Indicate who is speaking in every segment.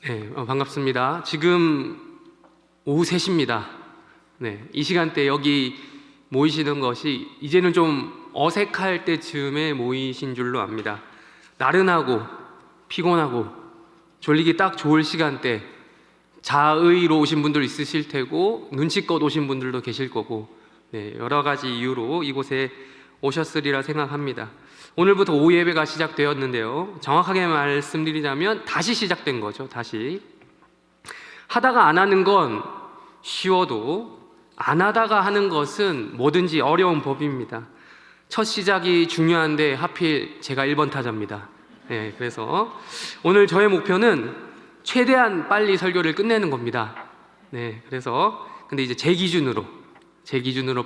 Speaker 1: 네, 반갑습니다. 지금 오후 3시입니다. 네, 이 시간대 여기 모이시는 것이 이제는 좀 어색할 때쯤에 모이신 줄로 압니다. 나른하고 피곤하고 졸리기 딱 좋을 시간대, 자의로 오신 분들 있으실 테고 눈치껏 오신 분들도 계실 거고, 네, 여러 가지 이유로 이곳에 오셨으리라 생각합니다. 오늘부터 오후 예배가 시작되었는데요, 정확하게 말씀드리자면 다시 시작된 거죠. 다시 하다가 안 하는 건 쉬워도 안 하다가 하는 것은 뭐든지 어려운 법입니다. 첫 시작이 중요한데 하필 제가 1번 타자입니다. 네, 그래서 오늘 저의 목표는 최대한 빨리 설교를 끝내는 겁니다. 네, 그래서 근데 이제 제 기준으로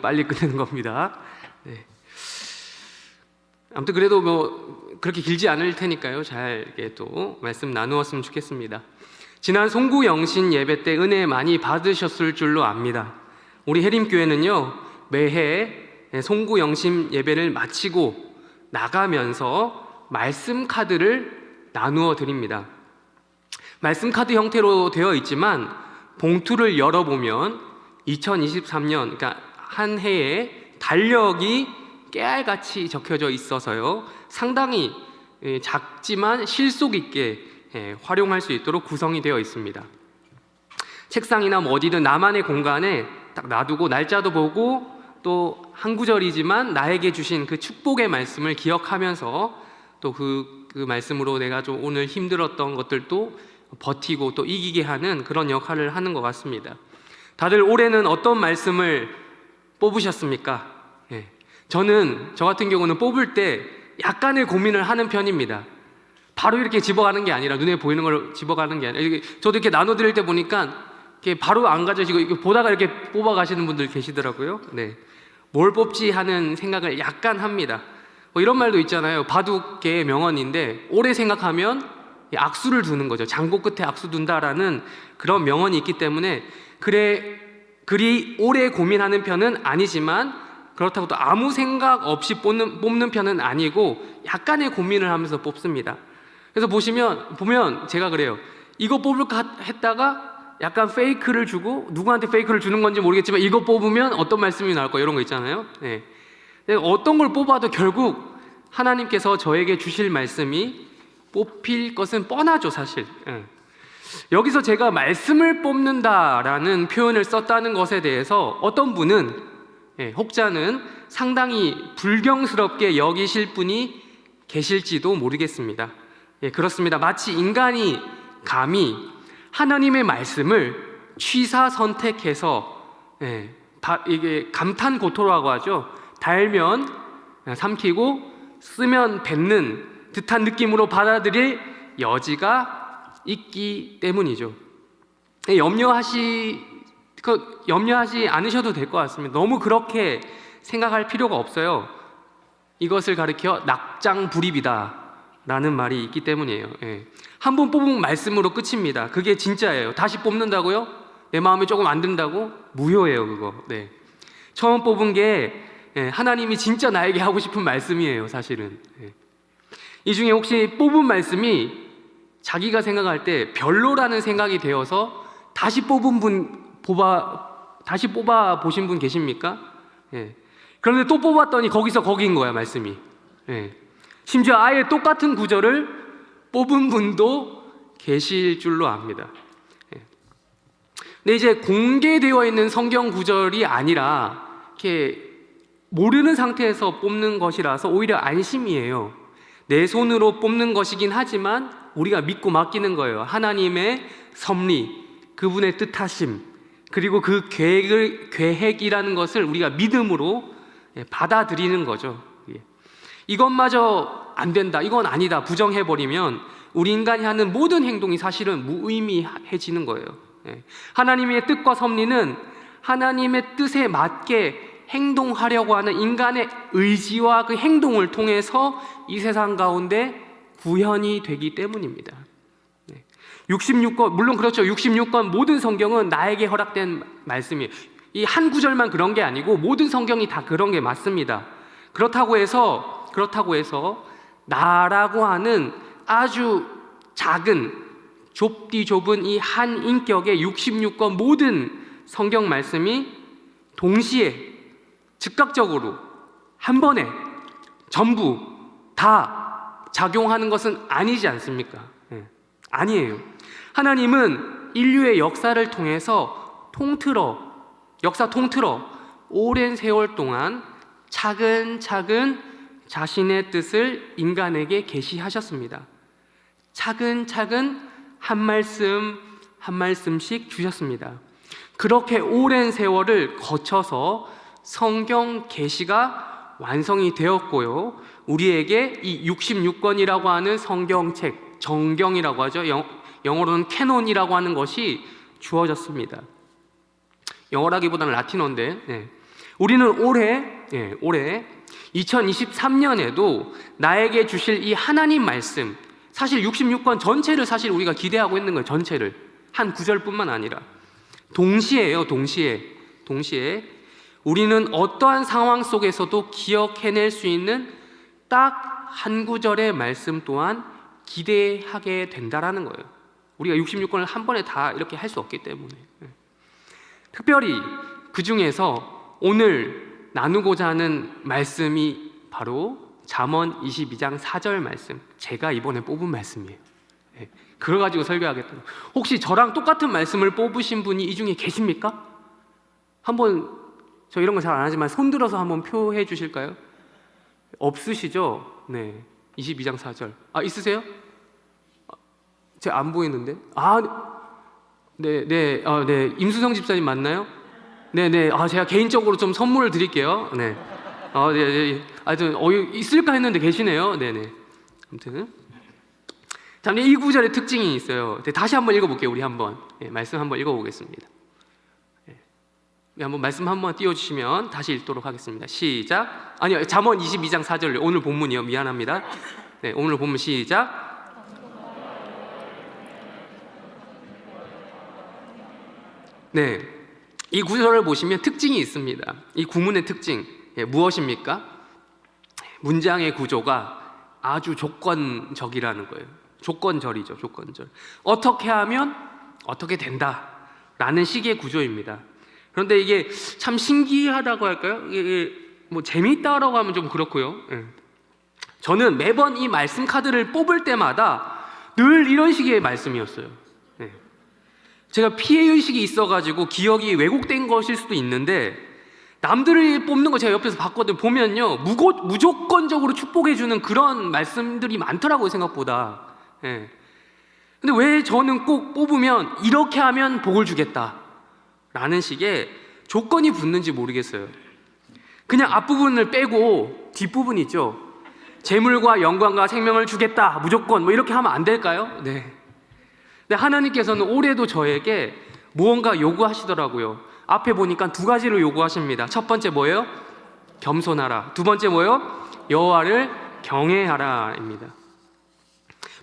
Speaker 1: 빨리 끝내는 겁니다. 네. 아무튼 그래도 뭐 그렇게 길지 않을 테니까요, 잘 이렇게 또 말씀 나누었으면 좋겠습니다. 지난 송구 영신 예배 때 은혜 많이 받으셨을 줄로 압니다. 우리 해림교회는요, 매해 송구 영신 예배를 마치고 나가면서 말씀 카드를 나누어 드립니다. 말씀 카드 형태로 되어 있지만 봉투를 열어보면 2023년, 그러니까 한 해에 달력이 깨알같이 적혀져 있어서요, 상당히 작지만 실속 있게 활용할 수 있도록 구성이 되어 있습니다. 책상이나 뭐 어디든 나만의 공간에 딱 놔두고 날짜도 보고 또 한 구절이지만 나에게 주신 그 축복의 말씀을 기억하면서 또 그 말씀으로 내가 좀 오늘 힘들었던 것들도 버티고 또 이기게 하는 그런 역할을 하는 것 같습니다. 다들 올해는 어떤 말씀을 뽑으셨습니까? 저 같은 경우는 뽑을 때 약간의 고민을 하는 편입니다. 바로 이렇게 집어가는 게 아니라, 눈에 보이는 걸 집어가는 게 아니라, 저도 이렇게 나눠드릴 때 보니까 이렇게 바로 안 가져지고 이렇게 보다가 이렇게 뽑아가시는 분들 계시더라고요. 네, 뭘 뽑지 하는 생각을 약간 합니다. 뭐 이런 말도 있잖아요. 바둑계의 명언인데, 오래 생각하면 악수를 두는 거죠. 장고 끝에 악수 둔다라는 그런 명언이 있기 때문에 그리 오래 고민하는 편은 아니지만, 그렇다고 또 아무 생각 없이 뽑는 편은 아니고 약간의 고민을 하면서 뽑습니다. 그래서 보면 제가 그래요. 이거 뽑을까 했다가 약간 페이크를 주고, 누구한테 페이크를 주는 건지 모르겠지만 이거 뽑으면 어떤 말씀이 나올 거, 이런 거 있잖아요. 네. 어떤 걸 뽑아도 결국 하나님께서 저에게 주실 말씀이 뽑힐 것은 뻔하죠, 사실. 여기서 제가 말씀을 뽑는다라는 표현을 썼다는 것에 대해서 어떤 분은, 혹자는 상당히 불경스럽게 여기실 분이 계실지도 모르겠습니다. 그렇습니다. 마치 인간이 감히 하나님의 말씀을 취사 선택해서, 이게 감탄고토라고 하죠. 달면 삼키고 쓰면 뱉는 듯한 느낌으로 받아들일 여지가 있기 때문이죠. 염려하지 않으셔도 될 것 같습니다. 너무 그렇게 생각할 필요가 없어요. 이것을 가리켜 낙장불입이다 라는 말이 있기 때문이에요. 한 번 뽑은 말씀으로 끝입니다. 그게 진짜예요. 다시 뽑는다고요? 내 마음에 조금 안 든다고? 무효예요, 그거. 네. 처음 뽑은 게 하나님이 진짜 나에게 하고 싶은 말씀이에요, 사실은. 이 중에 혹시 뽑은 말씀이 자기가 생각할 때 별로라는 생각이 되어서 다시 뽑아 보신 분 계십니까? 그런데 또 뽑았더니 거긴 거야, 말씀이. 심지어 아예 똑같은 구절을 뽑은 분도 계실 줄로 압니다. 근데 이제 공개되어 있는 성경 구절이 아니라 이렇게 모르는 상태에서 뽑는 것이라서 오히려 안심이에요. 내 손으로 뽑는 것이긴 하지만 우리가 믿고 맡기는 거예요. 하나님의 섭리, 그분의 뜻하심, 그리고 그 계획이라는 것을 우리가 믿음으로 받아들이는 거죠. 이것마저 안 된다, 이건 아니다, 부정해버리면 우리 인간이 하는 모든 행동이 사실은 무의미해지는 거예요. 하나님의 뜻과 섭리는 하나님의 뜻에 맞게 행동하려고 하는 인간의 의지와 그 행동을 통해서 이 세상 가운데 구현이 되기 때문입니다. 66권, 물론 그렇죠. 66권 모든 성경은 나에게 허락된 말씀이에요. 이 한 구절만 그런 게 아니고 모든 성경이 다 그런 게 맞습니다. 그렇다고 해서 나라고 하는 아주 작은 좁디 좁은 이 한 인격의 66권 모든 성경 말씀이 동시에 즉각적으로 한 번에 전부 다 작용하는 것은 아니지 않습니까? 아니에요. 하나님은 인류의 역사를 통해서 역사 통틀어 오랜 세월 동안 차근차근 자신의 뜻을 인간에게 계시하셨습니다. 차근차근 한 말씀 한 말씀씩 주셨습니다. 그렇게 오랜 세월을 거쳐서 성경 계시가 완성이 되었고요. 우리에게 이 66권이라고 하는 성경책, 정경이라고 하죠. 영어로는 캐논이라고 하는 것이 주어졌습니다. 영어라기보다는 라틴어인데, 우리는 올해 2023년에도 나에게 주실 이 하나님 말씀, 사실 66권 전체를 사실 우리가 기대하고 있는 거예요. 전체를. 한 구절뿐만 아니라 동시에 우리는 어떠한 상황 속에서도 기억해낼 수 있는 딱 한 구절의 말씀 또한 기대하게 된다라는 거예요. 우리가 66권을 한 번에 다 이렇게 할 수 없기 때문에. 특별히 그 중에서 오늘 나누고자 하는 말씀이 바로 잠언 22장 4절 말씀, 제가 이번에 뽑은 말씀이에요. 그거 가지고 설교하겠다고. 혹시 저랑 똑같은 말씀을 뽑으신 분이 이 중에 계십니까? 한번, 저 이런 거 잘 안 하지만 손 들어서 한번 표해 주실까요? 없으시죠? 네, 22장 4절. 있으세요? 제가 안 보이는데? 네. 임수성 집사님 맞나요? 네. 제가 개인적으로 좀 선물을 드릴게요. 네. 있을까 했는데 계시네요. 네네. 아무튼. 자, 이 구절의 특징이 있어요. 다시 한번 읽어볼게요. 우리 한번. 말씀 한번 읽어보겠습니다. 한번 말씀 한번 띄워주시면 다시 읽도록 하겠습니다. 시작. 잠언 22장 4절. 오늘 본문이요. 미안합니다. 네, 오늘 본문 시작. 네, 이 구절을 보시면 특징이 있습니다. 이 구문의 특징 무엇입니까? 문장의 구조가 아주 조건적이라는 거예요. 조건절이죠. 조건절. 어떻게 하면 어떻게 된다라는 식의 구조입니다. 그런데 이게 참 신기하다고 할까요? 이게 뭐 재미있다라고 하면 좀 그렇고요. 저는 매번 이 말씀 카드를 뽑을 때마다 늘 이런 식의 말씀이었어요. 제가 피해의식이 있어가지고 기억이 왜곡된 것일 수도 있는데, 남들이 뽑는 거 제가 옆에서 봤거든요. 보면요, 무조건적으로 축복해주는 그런 말씀들이 많더라고요, 생각보다. 근데 왜 저는 꼭 뽑으면 이렇게 하면 복을 주겠다 라는 식의 조건이 붙는지 모르겠어요. 그냥 앞부분을 빼고 뒷부분 있죠. 재물과 영광과 생명을 주겠다 무조건 뭐 이렇게 하면 안 될까요? 네. 근데 하나님께서는 올해도 저에게 무언가 요구하시더라고요. 앞에 보니까 두 가지로 요구하십니다. 첫 번째 뭐예요? 겸손하라. 두 번째 뭐예요? 여호와를 경외하라입니다.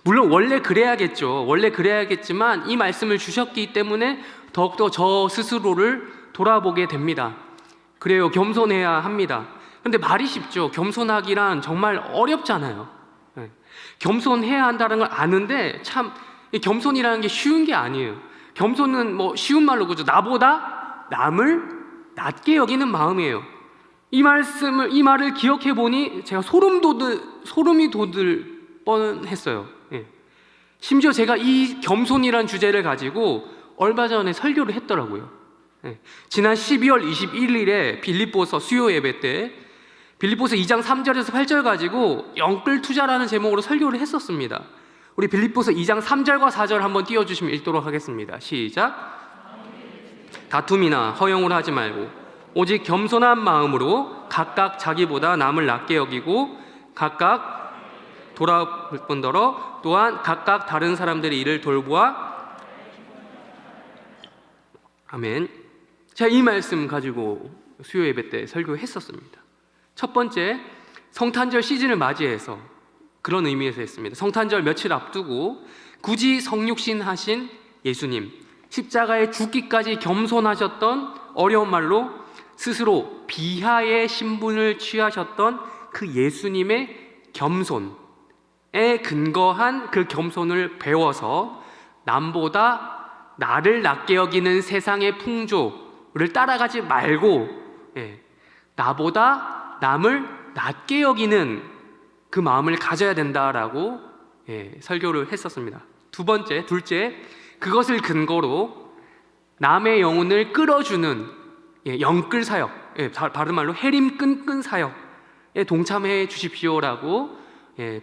Speaker 1: 물론 원래 그래야겠지만 이 말씀을 주셨기 때문에 더욱더 저 스스로를 돌아보게 됩니다. 그래요, 겸손해야 합니다. 근데 말이 쉽죠. 겸손하기란 정말 어렵잖아요. 겸손해야 한다는 걸 아는데 참 겸손이라는 게 쉬운 게 아니에요. 겸손은 뭐 쉬운 말로 그죠. 나보다 남을 낮게 여기는 마음이에요. 이 말을 기억해 보니 제가 소름이 돋을 뻔했어요. 심지어 제가 이 겸손이라는 주제를 가지고 얼마 전에 설교를 했더라고요. 지난 12월 21일에 빌립보서 수요 예배 때 빌립보서 2장 3절에서 8절 가지고 영끌 투자라는 제목으로 설교를 했었습니다. 우리 빌립보서 2장 3절과 4절 한번 띄워주시면 읽도록 하겠습니다. 시작. 다툼이나 허영을 하지 말고 오직 겸손한 마음으로 각각 자기보다 남을 낮게 여기고 각각 돌아볼 뿐더러 또한 각각 다른 사람들의 일을 돌보아. 아멘. 제가 이 말씀 가지고 수요 예배 때 설교했었습니다. 첫 번째, 성탄절 시즌을 맞이해서 그런 의미에서 했습니다. 성탄절 며칠 앞두고 굳이 성육신 하신 예수님, 십자가에 죽기까지 겸손하셨던, 어려운 말로 스스로 비하의 신분을 취하셨던 그 예수님의 겸손에 근거한 그 겸손을 배워서 남보다 나를 낮게 여기는 세상의 풍조를 따라가지 말고 나보다 남을 낮게 여기는 그 마음을 가져야 된다라고 설교를 했었습니다. 둘째, 그것을 근거로 남의 영혼을 끌어주는 영끌 사역, 바른 말로 해림 끈끈 사역에 동참해 주십시오라고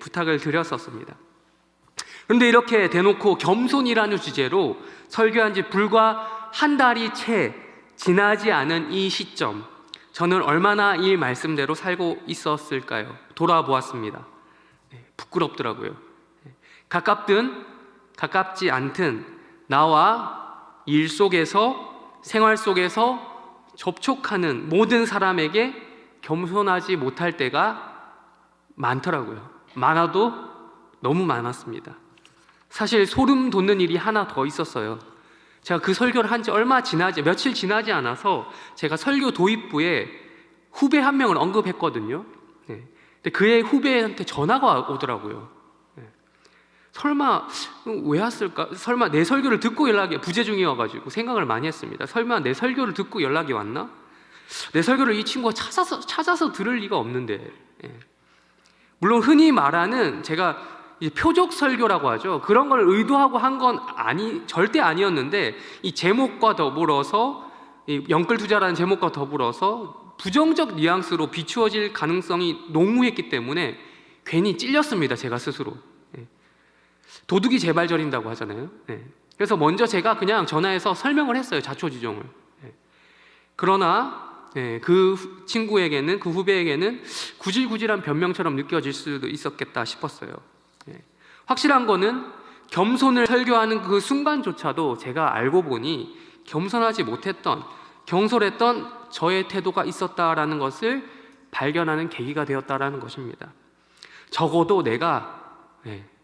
Speaker 1: 부탁을 드렸었습니다. 그런데 이렇게 대놓고 겸손이라는 주제로 설교한 지 불과 한 달이 채 지나지 않은 이 시점, 저는 얼마나 이 말씀대로 살고 있었을까요? 돌아보았습니다. 부끄럽더라고요. 가깝든 가깝지 않든 나와 일 속에서 생활 속에서 접촉하는 모든 사람에게 겸손하지 못할 때가 많더라고요. 많아도 너무 많았습니다. 사실 소름 돋는 일이 하나 더 있었어요. 제가 그 설교를 한 지 며칠 지나지 않아서 제가 설교 도입부에 후배 한 명을 언급했거든요. 근데 그의 후배한테 전화가 오더라고요. 설마 왜 왔을까? 설마 내 설교를 듣고 부재 중이어가지고 생각을 많이 했습니다. 설마 내 설교를 듣고 연락이 왔나? 내 설교를 이 친구가 찾아서 들을 리가 없는데. 물론 흔히 말하는 제가 표적 설교라고 하죠. 그런 걸 의도하고 한 건 절대 아니었는데 이 제목과 더불어서 이 영끌 투자라는 제목과 더불어서 부정적 뉘앙스로 비추어질 가능성이 농후했기 때문에 괜히 찔렸습니다. 제가 스스로. 도둑이 제발 저린다고 하잖아요. 그래서 먼저 제가 그냥 전화해서 설명을 했어요. 자초지종을. 그러나 그 친구에게는, 그 후배에게는 구질구질한 변명처럼 느껴질 수도 있었겠다 싶었어요. 확실한 거는 겸손을 설교하는 그 순간조차도 제가 알고 보니 겸손하지 못했던, 경솔했던 저의 태도가 있었다라는 것을 발견하는 계기가 되었다라는 것입니다. 적어도 내가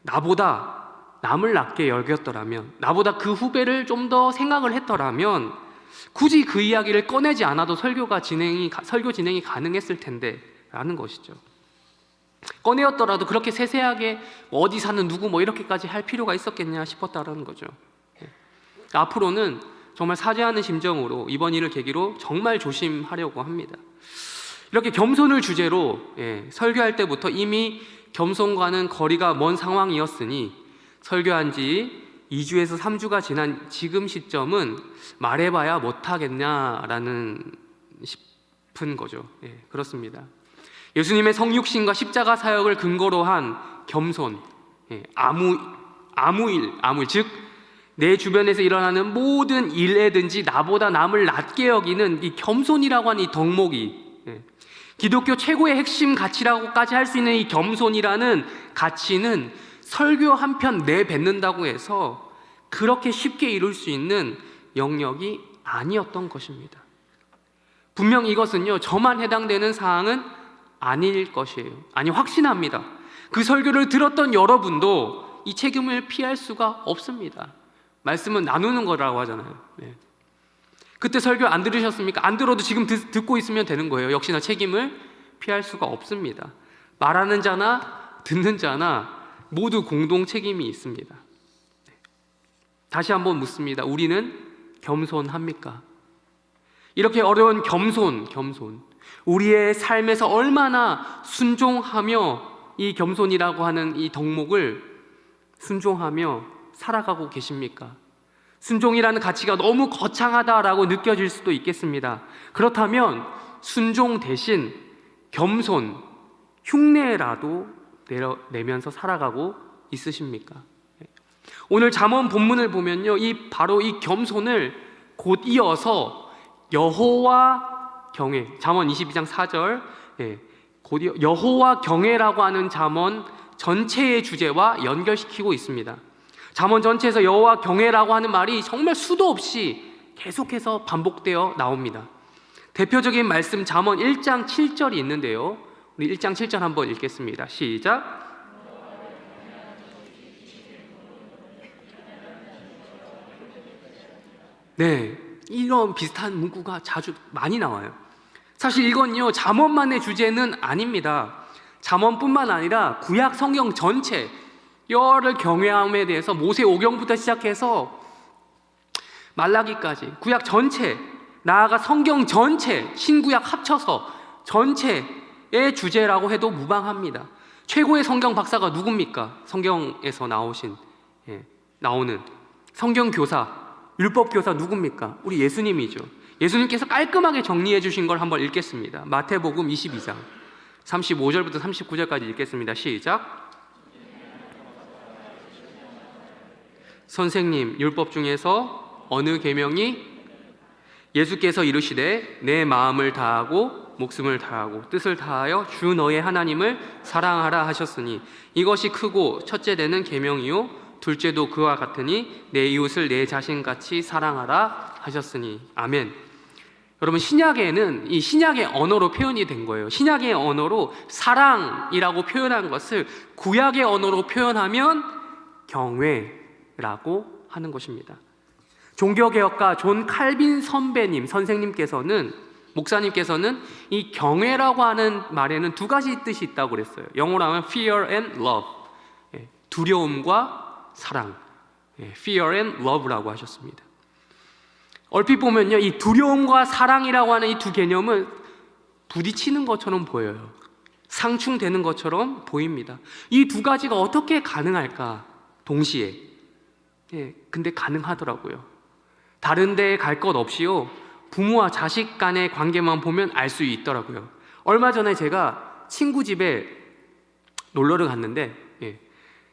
Speaker 1: 나보다 남을 낮게 여겼더라면, 나보다 그 후배를 좀 더 생각을 했더라면 굳이 그 이야기를 꺼내지 않아도 설교 진행이 가능했을 텐데 라는 것이죠. 꺼내었더라도 그렇게 세세하게 어디 사는 누구 이렇게까지 할 필요가 있었겠냐 싶었다라는 거죠. 앞으로는 정말 사죄하는 심정으로 이번 일을 계기로 정말 조심하려고 합니다. 이렇게 겸손을 주제로 설교할 때부터 이미 겸손과는 거리가 먼 상황이었으니 설교한 지 2주에서 3주가 지난 지금 시점은 말해봐야 못하겠냐라는 싶은 거죠. 그렇습니다. 예수님의 성육신과 십자가 사역을 근거로 한 겸손, 아무 일, 즉 내 주변에서 일어나는 모든 일에든지 나보다 남을 낮게 여기는 이 겸손이라고 하는 이 덕목이 기독교 최고의 핵심 가치라고까지 할 수 있는 이 겸손이라는 가치는 설교 한 편 내뱉는다고 해서 그렇게 쉽게 이룰 수 있는 영역이 아니었던 것입니다. 분명 이것은요, 저만 해당되는 사항은 아닐 것이에요. 아니, 확신합니다. 그 설교를 들었던 여러분도 이 책임을 피할 수가 없습니다. 말씀은 나누는 거라고 하잖아요. 그때 설교 안 들으셨습니까? 안 들어도 지금 듣고 있으면 되는 거예요. 역시나 책임을 피할 수가 없습니다. 말하는 자나 듣는 자나 모두 공동 책임이 있습니다. 다시 한번 묻습니다. 우리는 겸손합니까? 이렇게 어려운 겸손, 우리의 삶에서 얼마나 순종하며 이 겸손이라고 하는 이 덕목을 순종하며 살아가고 계십니까? 순종이라는 가치가 너무 거창하다라고 느껴질 수도 있겠습니다. 그렇다면 순종 대신 겸손, 흉내라도 내면서 살아가고 있으십니까? 오늘 잠언 본문을 보면요, 바로 이 겸손을 곧 이어서 여호와 경외, 잠언 22장 4절, 곧 여호와 경외라고 하는 잠언 전체의 주제와 연결시키고 있습니다. 잠언 전체에서 여호와 경외라고 하는 말이 정말 수도 없이 계속해서 반복되어 나옵니다. 대표적인 말씀 잠언 1장 7절이 있는데요, 우리 1장 7절 한번 읽겠습니다. 시작. 이런 비슷한 문구가 많이 나와요. 사실 이건요, 잠언만의 주제는 아닙니다. 잠언뿐만 아니라 구약 성경 전체, 여호와를 경외함에 대해서 모세오경부터 시작해서 말라기까지 구약 전체, 나아가 성경 전체, 신구약 합쳐서 전체의 주제라고 해도 무방합니다. 최고의 성경 박사가 누굽니까? 성경에서 나오는 성경 교사, 율법 교사 누굽니까? 우리 예수님이죠. 예수님께서 깔끔하게 정리해 주신 걸 한번 읽겠습니다. 마태복음 22장 35절부터 39절까지 읽겠습니다. 시작. 선생님, 율법 중에서 어느 계명이? 예수께서 이르시되 내 마음을 다하고 목숨을 다하고 뜻을 다하여 주 너의 하나님을 사랑하라 하셨으니 이것이 크고 첫째 되는 계명이요 둘째도 그와 같으니 내 이웃을 내 자신같이 사랑하라 하셨으니. 아멘. 여러분, 신약에는 이 신약의 언어로 표현이 된 거예요. 신약의 언어로 사랑이라고 표현한 것을 구약의 언어로 표현하면 경외라고 하는 것입니다. 종교개혁가 존 칼빈 선생님께서는, 목사님께서는 이 경외라고 하는 말에는 두 가지 뜻이 있다고 그랬어요. 영어로 하면 fear and love, 두려움과 사랑, fear and love라고 하셨습니다. 얼핏 보면요, 이 두려움과 사랑이라고 하는 이 두 개념은 부딪히는 것처럼 보여요. 상충되는 것처럼 보입니다. 이 두 가지가 어떻게 가능할까? 동시에. 근데 가능하더라고요. 다른 데에 갈 것 없이요, 부모와 자식 간의 관계만 보면 알 수 있더라고요. 얼마 전에 제가 친구 집에 놀러를 갔는데,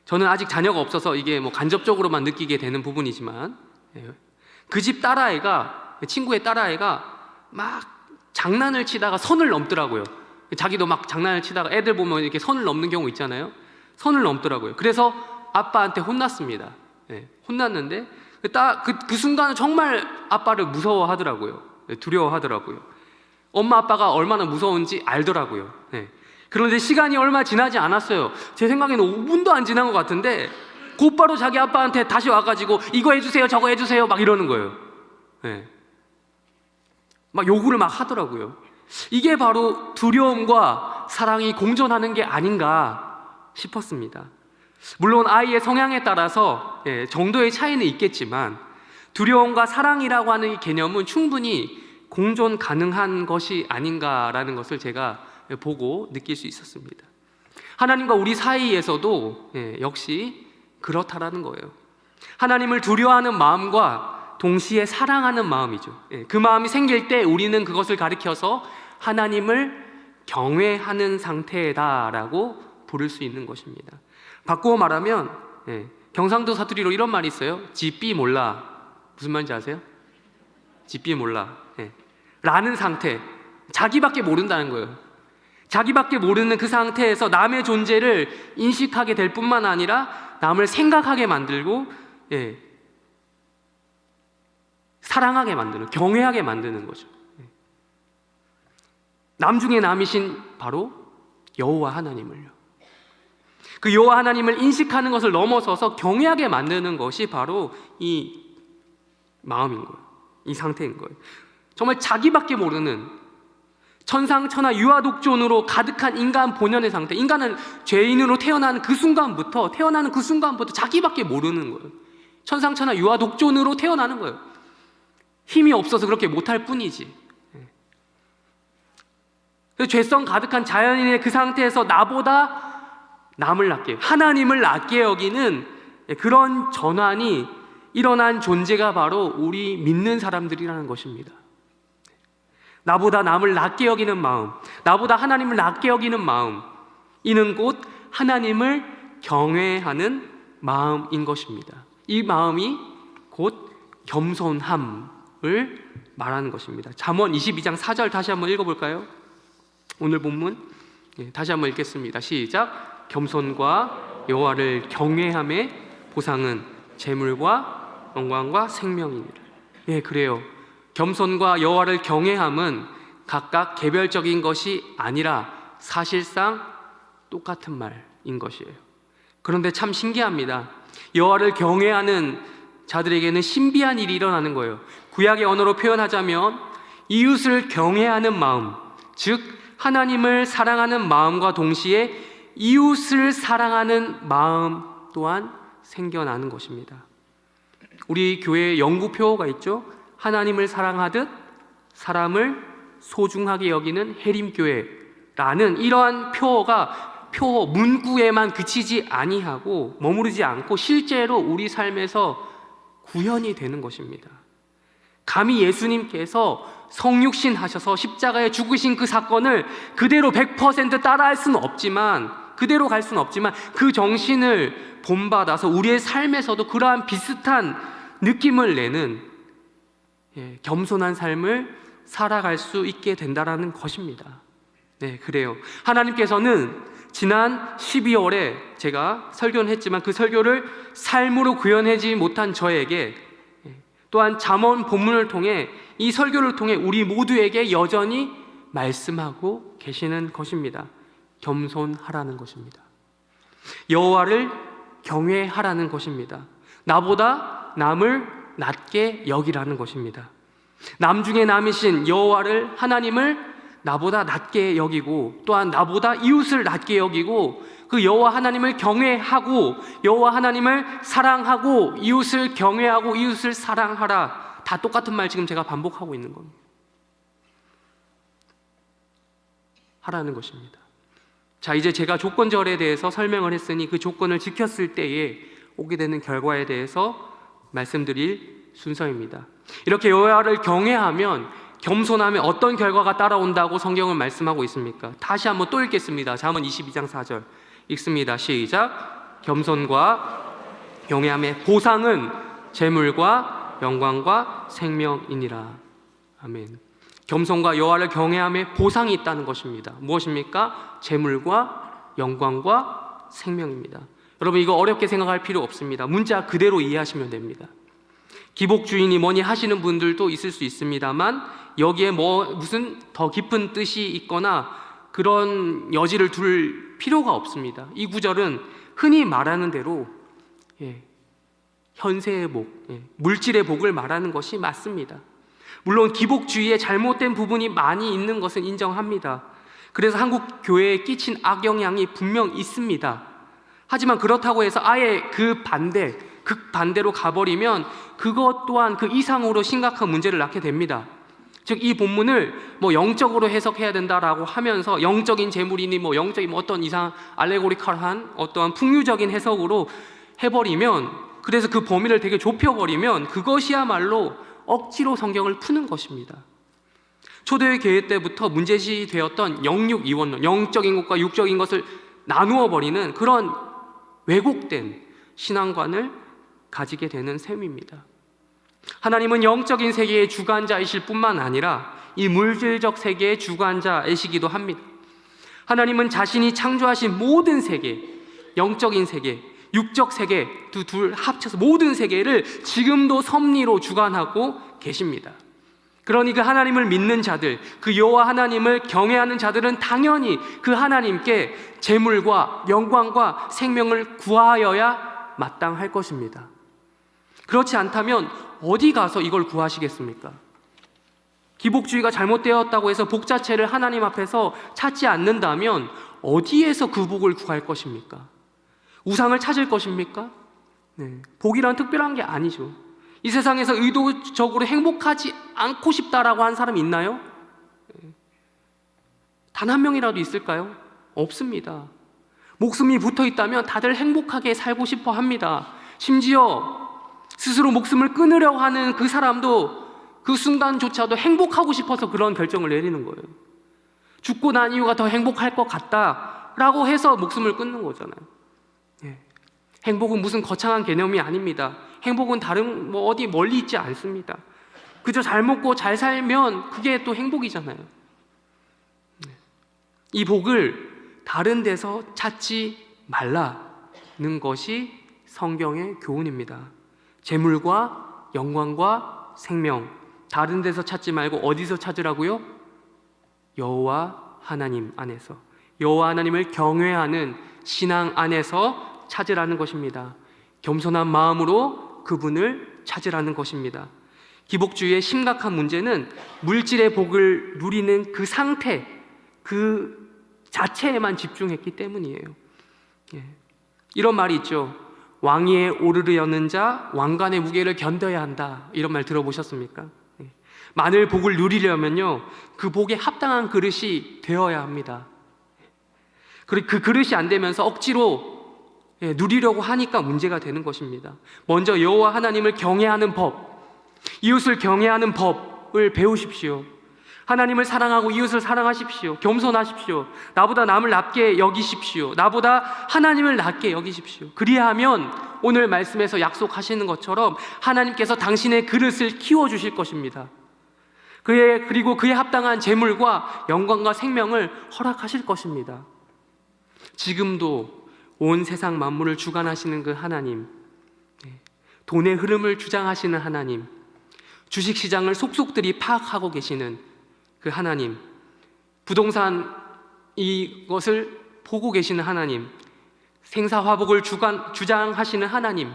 Speaker 1: 저는 아직 자녀가 없어서 이게 뭐 간접적으로만 느끼게 되는 부분이지만, 그 집 딸아이가, 친구의 딸아이가 막 장난을 치다가 선을 넘더라고요. 자기도 막 장난을 치다가 애들 보면 이렇게 선을 넘는 경우 있잖아요. 선을 넘더라고요. 그래서 아빠한테 혼났습니다. 혼났는데 그 순간은 정말 아빠를 무서워하더라고요. 두려워하더라고요. 엄마 아빠가 얼마나 무서운지 알더라고요. 그런데 시간이 얼마 지나지 않았어요. 제 생각에는 5분도 안 지난 것 같은데 곧바로 자기 아빠한테 다시 와가지고 이거 해주세요, 저거 해주세요 막 이러는 거예요. 막 요구를 막 하더라고요. 이게 바로 두려움과 사랑이 공존하는 게 아닌가 싶었습니다. 물론 아이의 성향에 따라서 정도의 차이는 있겠지만 두려움과 사랑이라고 하는 이 개념은 충분히 공존 가능한 것이 아닌가라는 것을 제가 보고 느낄 수 있었습니다. 하나님과 우리 사이에서도 역시 그렇다라는 거예요. 하나님을 두려워하는 마음과 동시에 사랑하는 마음이죠. 그 마음이 생길 때 우리는 그것을 가리켜서 하나님을 경외하는 상태다라고 부를 수 있는 것입니다. 바꾸어 말하면 경상도 사투리로 이런 말이 있어요. 지삐 몰라. 무슨 말인지 아세요? 지삐 몰라. 라는 상태, 자기밖에 모른다는 거예요. 자기밖에 모르는 그 상태에서 남의 존재를 인식하게 될 뿐만 아니라 남을 생각하게 만들고 사랑하게 만드는, 경외하게 만드는 거죠. 남 중에 남이신 바로 여호와 하나님을요, 그 여호와 하나님을 인식하는 것을 넘어서서 경외하게 만드는 것이 바로 이 마음인 거예요. 이 상태인 거예요. 정말 자기밖에 모르는 천상천하 유아독존으로 가득한 인간 본연의 상태. 인간은 죄인으로 태어나는 그 순간부터 자기밖에 모르는 거예요. 천상천하 유아독존으로 태어나는 거예요. 힘이 없어서 그렇게 못할 뿐이지. 죄성 가득한 자연인의 그 상태에서 나보다 남을 낮게, 하나님을 낮게 여기는 그런 전환이 일어난 존재가 바로 우리 믿는 사람들이라는 것입니다. 나보다 남을 낮게 여기는 마음, 나보다 하나님을 낮게 여기는 마음, 이는 곧 하나님을 경외하는 마음인 것입니다. 이 마음이 곧 겸손함을 말하는 것입니다. 잠언 22장 4절 다시 한번 읽어볼까요? 오늘 본문 다시 한번 읽겠습니다. 시작. 겸손과 여호와를 경외함의 보상은 재물과 영광과 생명이니라. 그래요. 겸손과 여호와를 경외함은 각각 개별적인 것이 아니라 사실상 똑같은 말인 것이에요. 그런데 참 신기합니다. 여호와를 경외하는 자들에게는 신비한 일이 일어나는 거예요. 구약의 언어로 표현하자면 이웃을 경외하는 마음, 즉 하나님을 사랑하는 마음과 동시에 이웃을 사랑하는 마음도 또한 생겨나는 것입니다. 우리 교회에 영구 표어가 있죠. 하나님을 사랑하듯 사람을 소중하게 여기는 해림교회라는 이러한 표어가 표어 문구에만 그치지 아니하고 머무르지 않고 실제로 우리 삶에서 구현이 되는 것입니다. 감히 예수님께서 성육신 하셔서 십자가에 죽으신 그 사건을 그대로 100% 따라할 수는 없지만, 그대로 갈 수는 없지만 그 정신을 본받아서 우리의 삶에서도 그러한 비슷한 느낌을 내는 겸손한 삶을 살아갈 수 있게 된다라는 것입니다. 네, 그래요. 하나님께서는 지난 12월에 제가 설교는 했지만 그 설교를 삶으로 구현하지 못한 저에게, 또한 잠언 본문을 통해 이 설교를 통해 우리 모두에게 여전히 말씀하고 계시는 것입니다. 겸손하라는 것입니다. 여호와를 경외하라는 것입니다. 나보다 남을 낮게 여기라는 것입니다. 남 중에 남이신 여호와를, 하나님을 나보다 낮게 여기고, 또한 나보다 이웃을 낮게 여기고, 그 여호와 하나님을 경외하고 여호와 하나님을 사랑하고 이웃을 경외하고 이웃을 사랑하라. 다 똑같은 말 지금 제가 반복하고 있는 겁니다. 하라는 것입니다. 자, 이제 제가 조건절에 대해서 설명을 했으니 그 조건을 지켰을 때에 오게 되는 결과에 대해서 말씀드릴 순서입니다. 이렇게 여호와를 경외하면, 겸손하면 어떤 결과가 따라온다고 성경은 말씀하고 있습니까? 다시 한번 또 읽겠습니다. 잠언 22장 4절 읽습니다. 시작. 겸손과 경외함의 보상은 재물과 영광과 생명이니라. 아멘. 겸손과 여호와를 경외함의 보상이 있다는 것입니다. 무엇입니까? 재물과 영광과 생명입니다. 여러분, 이거 어렵게 생각할 필요 없습니다. 문자 그대로 이해하시면 됩니다. 기복주의니 뭐니 하시는 분들도 있을 수 있습니다만 여기에 무슨 더 깊은 뜻이 있거나 그런 여지를 둘 필요가 없습니다. 이 구절은 흔히 말하는 대로 현세의 복, 물질의 복을 말하는 것이 맞습니다. 물론 기복주의에 잘못된 부분이 많이 있는 것은 인정합니다. 그래서 한국 교회에 끼친 악영향이 분명 있습니다. 하지만 그렇다고 해서 아예 극반대로 가버리면 그것 또한 그 이상으로 심각한 문제를 낳게 됩니다. 즉, 이 본문을 영적으로 해석해야 된다라고 하면서 영적인 재물이니 영적인 어떤 이상 알레고리컬한 어떠한 풍류적인 해석으로 해버리면, 그래서 그 범위를 되게 좁혀버리면 그것이야말로 억지로 성경을 푸는 것입니다. 초대교회 교회 때부터 문제시되었던 영육이원론, 영적인 것과 육적인 것을 나누어 버리는 그런 왜곡된 신앙관을 가지게 되는 셈입니다. 하나님은 영적인 세계의 주관자이실 뿐만 아니라 이 물질적 세계의 주관자이시기도 합니다. 하나님은 자신이 창조하신 모든 세계, 영적인 세계, 육적 세계 둘 합쳐서 모든 세계를 지금도 섭리로 주관하고 계십니다. 그러니 그 하나님을 믿는 자들, 그 여호와 하나님을 경외하는 자들은 당연히 그 하나님께 재물과 영광과 생명을 구하여야 마땅할 것입니다. 그렇지 않다면 어디 가서 이걸 구하시겠습니까? 기복주의가 잘못되었다고 해서 복 자체를 하나님 앞에서 찾지 않는다면 어디에서 그 복을 구할 것입니까? 우상을 찾을 것입니까? 복이란 특별한 게 아니죠. 이 세상에서 의도적으로 행복하지 않고 싶다라고 한 사람이 있나요? 단 한 명이라도 있을까요? 없습니다. 목숨이 붙어 있다면 다들 행복하게 살고 싶어 합니다. 심지어 스스로 목숨을 끊으려고 하는 그 사람도 그 순간조차도 행복하고 싶어서 그런 결정을 내리는 거예요. 죽고 난 이유가 더 행복할 것 같다라고 해서 목숨을 끊는 거잖아요. 행복은 무슨 거창한 개념이 아닙니다. 행복은 다른 어디 멀리 있지 않습니다. 그저 잘 먹고 잘 살면 그게 또 행복이잖아요. 이 복을 다른 데서 찾지 말라는 것이 성경의 교훈입니다. 재물과 영광과 생명, 다른 데서 찾지 말고 어디서 찾으라고요? 여호와 하나님 안에서, 여호와 하나님을 경외하는 신앙 안에서 찾으라는 것입니다. 겸손한 마음으로 그분을 찾으라는 것입니다. 기복주의의 심각한 문제는 물질의 복을 누리는 그 상태, 그 자체에만 집중했기 때문이에요. 이런 말이 있죠. 왕위에 오르려는 자 왕관의 무게를 견뎌야 한다. 이런 말 들어보셨습니까? 만일 복을 누리려면요, 그 복에 합당한 그릇이 되어야 합니다. 그리고 그 그릇이 안 되면서 억지로 누리려고 하니까 문제가 되는 것입니다. 먼저 여호와 하나님을 경외하는 법, 이웃을 경외하는 법을 배우십시오. 하나님을 사랑하고 이웃을 사랑하십시오. 겸손하십시오. 나보다 남을 낮게 여기십시오. 나보다 하나님을 낮게 여기십시오. 그리하면 오늘 말씀에서 약속하시는 것처럼 하나님께서 당신의 그릇을 키워주실 것입니다. 그리고 그에 합당한 재물과 영광과 생명을 허락하실 것입니다. 지금도 온 세상 만물을 주관하시는 그 하나님, 돈의 흐름을 주장하시는 하나님, 주식시장을 속속들이 파악하고 계시는 그 하나님, 부동산 이것을 보고 계시는 하나님, 생사화복을 주장하시는 하나님,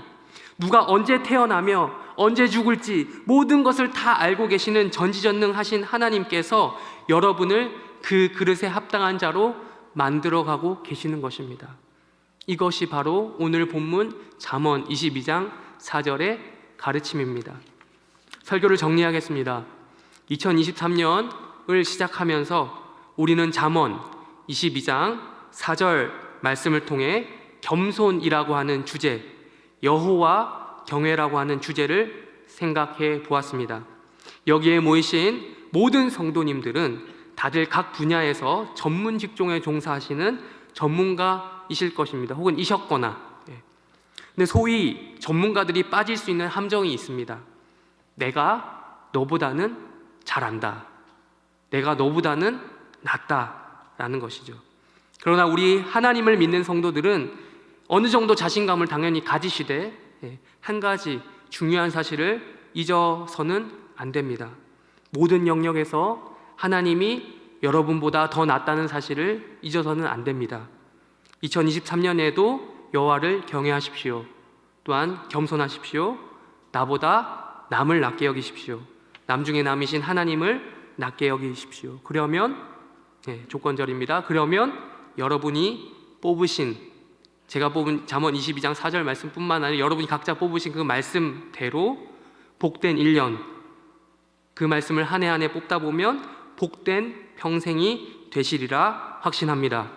Speaker 1: 누가 언제 태어나며 언제 죽을지 모든 것을 다 알고 계시는 전지전능하신 하나님께서 여러분을 그 그릇에 합당한 자로 만들어가고 계시는 것입니다. 이것이 바로 오늘 본문 잠언 22장 4절의 가르침입니다. 설교를 정리하겠습니다. 2023년을 시작하면서 우리는 잠언 22장 4절 말씀을 통해 겸손이라고 하는 주제, 여호와 경외라고 하는 주제를 생각해 보았습니다. 여기에 모이신 모든 성도님들은 다들 각 분야에서 전문 직종에 종사하시는 전문가이실 것입니다. 혹은 이셨거나. 근데 소위 전문가들이 빠질 수 있는 함정이 있습니다. 내가 너보다는 잘한다. 내가 너보다는 낫다라는 것이죠. 그러나 우리 하나님을 믿는 성도들은 어느 정도 자신감을 당연히 가지시되 한 가지 중요한 사실을 잊어서는 안 됩니다. 모든 영역에서 하나님이 여러분보다 더 낫다는 사실을 잊어서는 안 됩니다. 2023년에도 여호와를 경외하십시오. 또한 겸손하십시오. 나보다 남을 낮게 여기십시오. 남 중에 남이신 하나님을 낮게 여기십시오. 그러면 조건절입니다. 그러면 여러분이 뽑으신, 제가 뽑은 잠언 22장 4절 말씀뿐만 아니라 여러분이 각자 뽑으신 그 말씀대로 복된 1년, 그 말씀을 한 해 한 해 뽑다 보면 복된 평생이 되시리라 확신합니다.